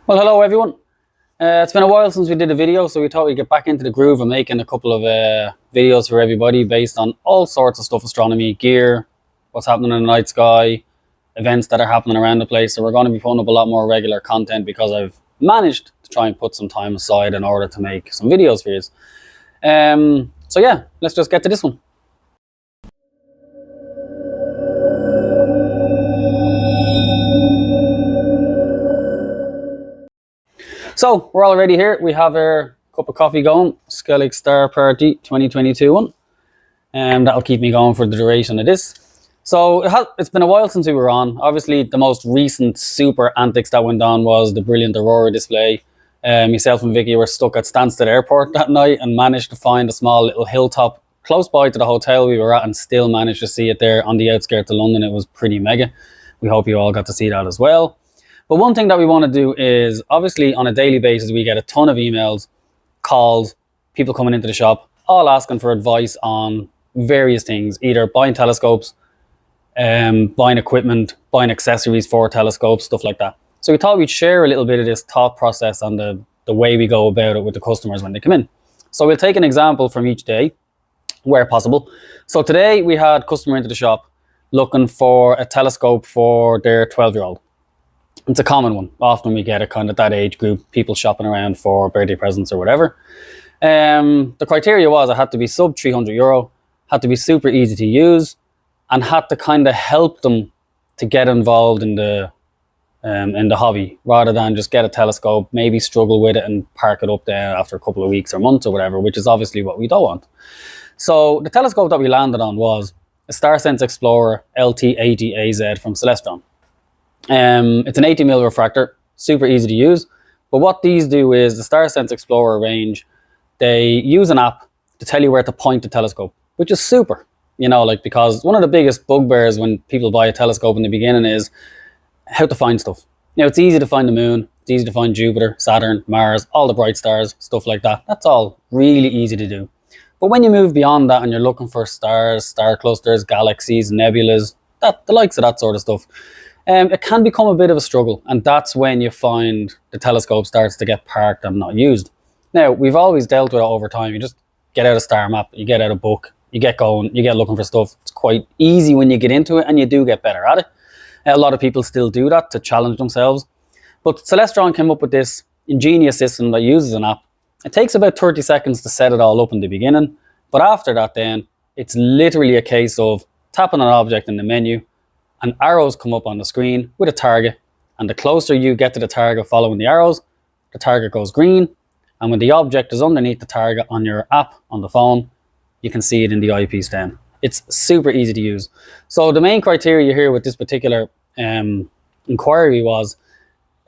Well, hello everyone. It's been a while since we did a video, so we thought we'd get back into the groove of making a couple of videos for everybody based on all sorts of stuff: astronomy, gear, what's happening in the night sky, events that are happening around the place. So we're going to be putting up a lot more regular content because I've managed to try and put some time aside in order to make some videos for you. So yeah, let's just get to this one. So we're already here. We have our cup of coffee going, Skellig Star Party 2022 one. And that'll keep me going for the duration of this. So it's been a while since we were on. Obviously, the most recent super antics that went on was the brilliant Aurora display. Myself and Vicky were stuck at Stansted Airport that night and managed to find a small little hilltop close by to the hotel we were at and still managed to see it there on the outskirts of London. It was pretty mega. We hope you all got to see that as well. But one thing that we want to do is, obviously on a daily basis, we get a ton of emails, calls, people coming into the shop, all asking for advice on various things, either buying telescopes, buying equipment, buying accessories for telescopes, stuff like that. So we thought we'd share a little bit of this thought process on the way we go about it with the customers when they come in. So we'll take an example from each day where possible. So today we had a customer into the shop looking for a telescope for their 12-year-old. It's a common one. Often we get it kind of that age group, people shopping around for birthday presents or whatever. The criteria was it had to be sub €300, had to be super easy to use, and had to kind of help them to get involved in the hobby, rather than just get a telescope, maybe struggle with it and park it up there after a couple of weeks or months or whatever, which is obviously what we don't want. So the telescope that we landed on was a StarSense Explorer LT80AZ from Celestron. It's an 80mm refractor, super easy to use. But what these do is the StarSense Explorer range, they use an app to tell you where to point the telescope, which is super, because one of the biggest bugbears when people buy a telescope in the beginning is how to find stuff. It's easy to find the moon, it's easy to find Jupiter, Saturn, Mars, all the bright stars, stuff like that. That's all really easy to do. But when you move beyond that and you're looking for stars, star clusters, galaxies, nebulas, the likes of that sort of stuff, it can become a bit of a struggle, and that's when you find the telescope starts to get parked and not used. Now, we've always dealt with it over time. You just get out a star map, you get out a book, you get going, you get looking for stuff. It's quite easy when you get into it, and you do get better at it. A lot of people still do that to challenge themselves. But Celestron came up with this ingenious system that uses an app. It takes about 30 seconds to set it all up in the beginning, but after that then, it's literally a case of tapping an object in the menu, and arrows come up on the screen with a target, and the closer you get to the target following the arrows, the target goes green, and when the object is underneath the target on your app on the phone, you can see it in the eyepiece then. It's super easy to use. So the main criteria here with this particular inquiry was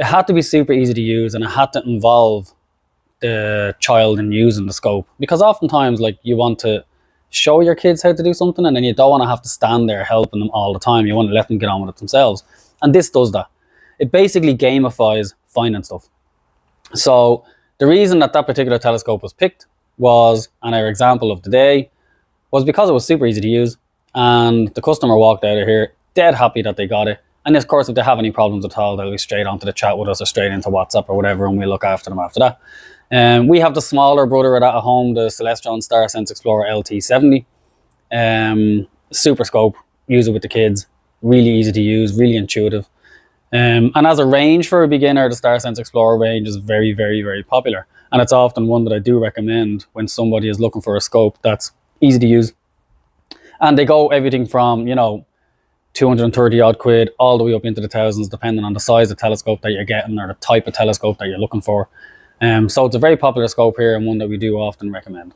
it had to be super easy to use, and it had to involve the child in using the scope, because oftentimes you want to show your kids how to do something, and then you don't want to have to stand there helping them all the time. You want to let them get on with it themselves, and this does that. It basically gamifies finding stuff. So the reason that particular telescope was picked was, and our example of the day, was because it was super easy to use, and the customer walked out of here dead happy that they got it. And of course, if they have any problems at all, they'll be straight onto the chat with us or straight into WhatsApp or whatever, and we'll look after them after that. We have the smaller brother of that at home, the Celestron StarSense Explorer LT70. Super scope, use it with the kids, really easy to use, really intuitive. And as a range for a beginner, the StarSense Explorer range is very, very, very popular. And it's often one that I do recommend when somebody is looking for a scope that's easy to use. And they go everything from, 230 odd quid all the way up into the thousands, depending on the size of telescope that you're getting or the type of telescope that you're looking for. So it's a very popular scope here, and one that we do often recommend.